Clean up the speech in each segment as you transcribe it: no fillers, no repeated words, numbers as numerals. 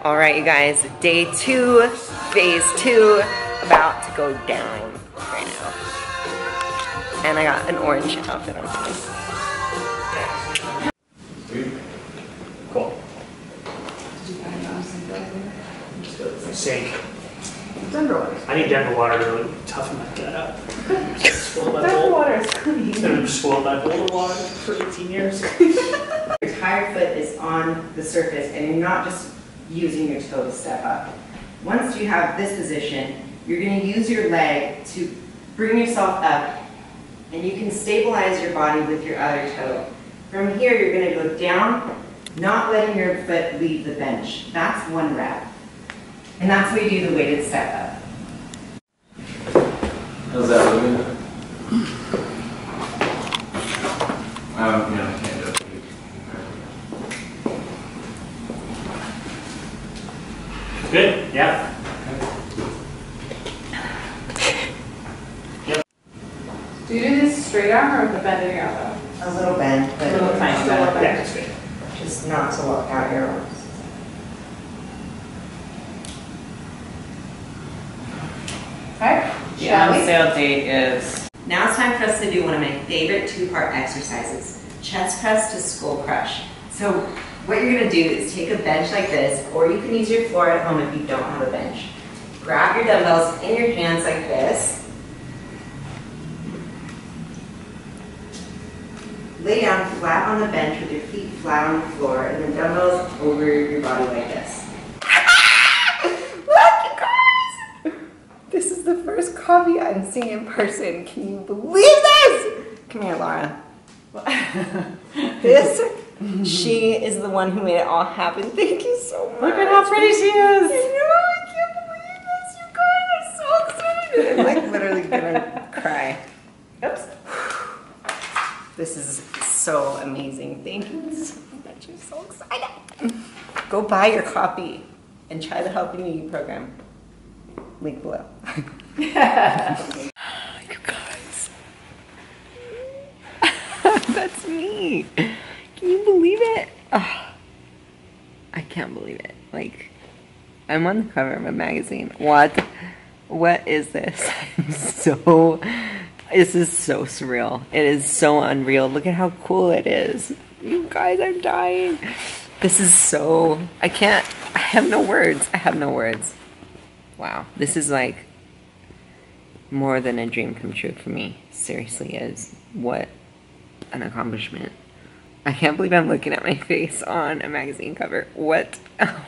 All right, you guys, day 2, phase 2, about to go down right now. And I got an orange outfit on today. Cool. Did you find Sink. Denver water. I need Denver water to really toughen my gut up. Denver water is clean. I've been spoiled by boulder water for 18 years. Your entire foot is on the surface and you're not just using your toe to step up. Once you have this position, you're going to use your leg to bring yourself up and you can stabilize your body with your other toe. From here, you're going to go down, not letting your foot leave the bench. That's 1 rep. And that's where you do the weighted step up. How's that looking? Yeah, I can't do it. Good? Yeah. Yep. Do you do this straight arm or with the bend in your elbow? A little bend, but A little tiny bend. Yeah, that's good. just not to lock out your arms. Okay. The Shall we? on-sale date is... Now it's time for us to do one of my favorite 2-part exercises, chest press to skull crush. So what you're gonna do is take a bench like this, or you can use your floor at home if you don't have a bench. Grab your dumbbells in your hands like this. Lay down flat on the bench with your feet flat on the floor, and the dumbbells over your body like this. Look, you guys! This is the first coffee I'm seeing in person. Can you believe this? Come here, Laura. She is the one who made it all happen. Thank you so much. Look at how pretty she is! I know, I can't believe this. You guys are so excited. I'm like literally gonna cry. Oops. This is so amazing. Thank you so much. I'm so excited. Go buy your copy and try the Healthy New You program. Link below. You guys. That's me. Can you believe it? Oh, I can't believe it. Like, I'm on the cover of a magazine. What is this? This is so surreal. It is so unreal. Look at how cool it is. You guys, I'm dying. This is so, I have no words. I have no words. Wow. This is like more than a dream come true for me. Seriously is. What an accomplishment. I can't believe I'm looking at my face on a magazine cover. What?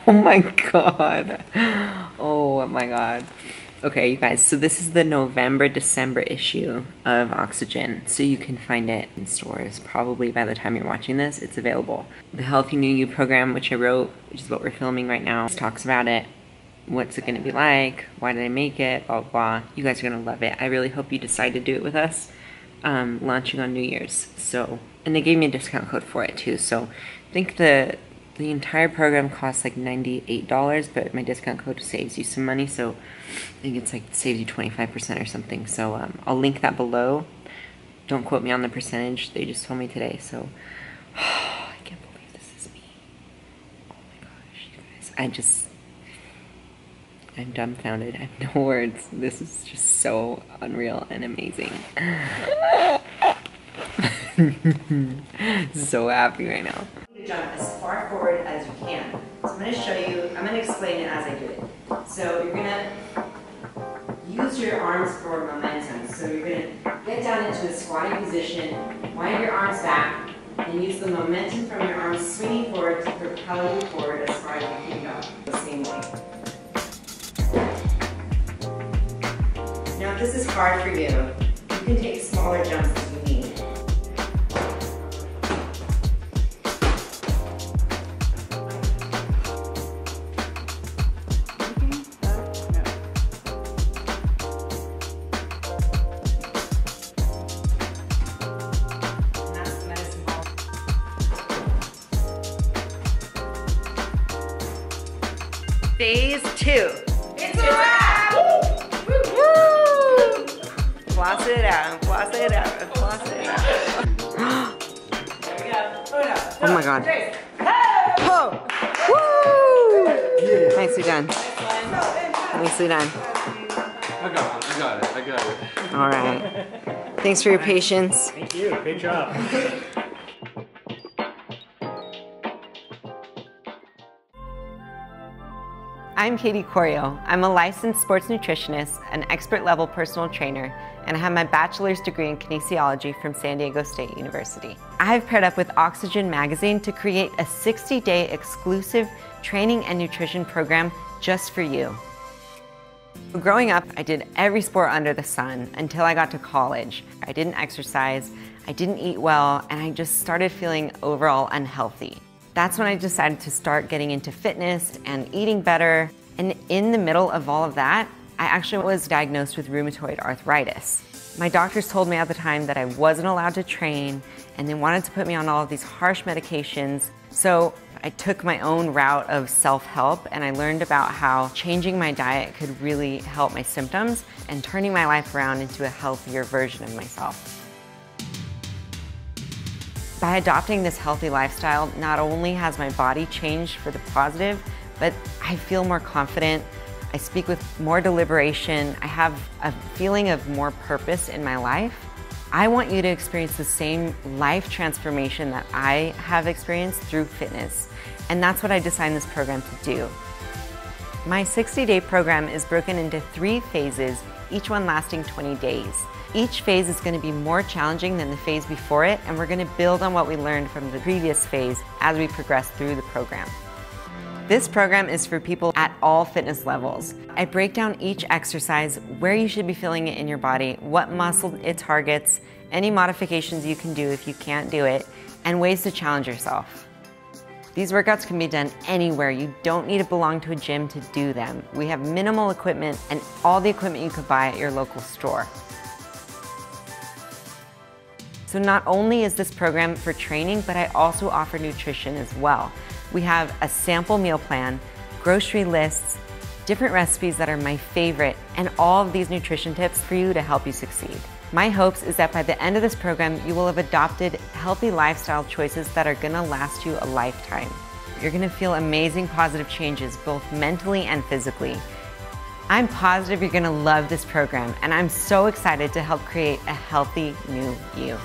Oh my god. Oh my god. Okay, you guys, so this is the November-December issue of Oxygen. So you can find it in stores. Probably by the time you're watching this, it's available. The Healthy New You program, which I wrote, which is what we're filming right now, talks about it. What's it gonna be like? Why did I make it? Blah, blah, blah. You guys are gonna love it. I really hope you decide to do it with us. Launching on New Year's. So, and they gave me a discount code for it too. So I think the entire program costs like $98, but my discount code saves you some money. So I think it's like saves you 25% or something. So I'll link that below. Don't quote me on the percentage. They just told me today. So I can't believe this is me. Oh my gosh, you guys. I'm dumbfounded. I have no words. This is just so unreal and amazing. So happy right now. Jump as far forward as you can. So I'm going to show you, I'm going to explain it as I do it. So you're going to use your arms for momentum. So you're going to get down into a squatting position, wind your arms back, and use the momentum from your arms swinging forward to propel you forward as far as you can go. The same way. Now if this is hard for you, you can take smaller jumps as you need. Phase 2. It's a wrap! Woo! Floss it out, floss it out, floss it out. There we go. Oh my god. Hey! Oh! Woo! Nicely done. Nicely done. I got it. All right. Thanks for your patience. Thank you. Great job. I'm Katie Corio. I'm a licensed sports nutritionist, an expert level personal trainer, and I have my bachelor's degree in kinesiology from San Diego State University. I've paired up with Oxygen Magazine to create a 60-day exclusive training and nutrition program just for you. Growing up, I did every sport under the sun until I got to college. I didn't exercise, I didn't eat well, and I just started feeling overall unhealthy. That's when I decided to start getting into fitness and eating better. And in the middle of all of that, I actually was diagnosed with rheumatoid arthritis. My doctors told me at the time that I wasn't allowed to train, and they wanted to put me on all of these harsh medications. So I took my own route of self-help, and I learned about how changing my diet could really help my symptoms and turning my life around into a healthier version of myself. By adopting this healthy lifestyle, not only has my body changed for the positive, but I feel more confident, I speak with more deliberation, I have a feeling of more purpose in my life. I want you to experience the same life transformation that I have experienced through fitness, and that's what I designed this program to do. My 60-day program is broken into 3 phases, each one lasting 20 days. Each phase is going to be more challenging than the phase before it, and we're going to build on what we learned from the previous phase as we progress through the program. This program is for people at all fitness levels. I break down each exercise, where you should be feeling it in your body, what muscle it targets, any modifications you can do if you can't do it, and ways to challenge yourself. These workouts can be done anywhere. You don't need to belong to a gym to do them. We have minimal equipment and all the equipment you could buy at your local store. So not only is this program for training, but I also offer nutrition as well. We have a sample meal plan, grocery lists, different recipes that are my favorite, and all of these nutrition tips for you to help you succeed. My hopes is that by the end of this program, you will have adopted healthy lifestyle choices that are gonna last you a lifetime. You're gonna feel amazing positive changes, both mentally and physically. I'm positive you're gonna love this program, and I'm so excited to help create a healthy new you.